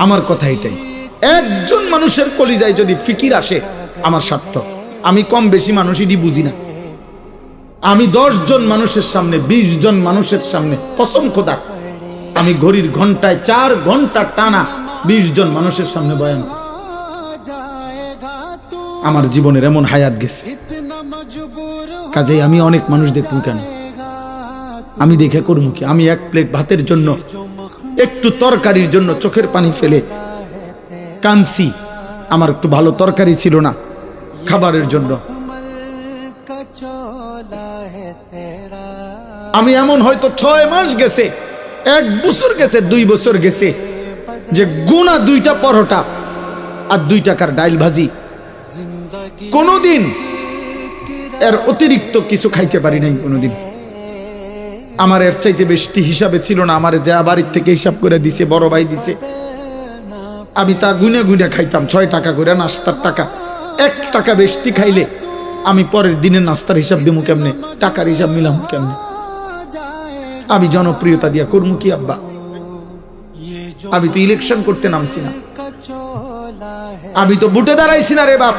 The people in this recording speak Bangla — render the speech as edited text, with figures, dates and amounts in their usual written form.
আমার কথা এটাই, একজন মানুষের কলিজায় যদি ফিকির আসে আমার সার্থক। আমি কম বেশি মানুষই বুঝি না। আমি 10 জন মানুষের সামনে, 20 জন মানুষের সামনে কসম খোদা, আমি ঘড়ির ঘন্টায় 4 ঘন্টা টানা 20 জন মানুষের সামনে বয়ান করছি। আমার জীবনের এমন হায়াত গেছে, কাজেই আমি অনেক মানুষ দেখবো কেন? আমি দেখে করবো কি? আমি এক প্লেট ভাতের জন্য, একটু তরকারির জন্য চোখের পানি ফেলে কাঁদছি। আমার একটু ভালো তরকারি ছিল না খাবারের জন্য। আমি এমন হয়তো 6 মাস গেছে, 1 বছর গেছে, 2 বছর গেছে যে গুনা 2টা পরোটা আর 2 টাকার ডাইল ভাজি, কোনদিন এর অতিরিক্ত কিছু খাইতে পারি নাই কোনদিন। আমার এর চাইতে বেশি হিসাবে ছিল না। আমার যা বাড়ির থেকে হিসাব করে দিছে, বড় ভাই দিছে, আমি তা গুনে গুনে খাইতাম। 6 টাকা করে নাস্তার টাকা, 1 টাকা বেশি খাইলে আমি পরের দিনের নাস্তার হিসাব দেবো কেমনে, টাকার হিসাব মিলাম কেমনে? আমি জনপ্রিয়তা দিয়া করবো কি আব্বা? আমি তো ইলেকশন করতে নামছি না, আমি তো বুটে দাঁড়াইছি না রে বাপ।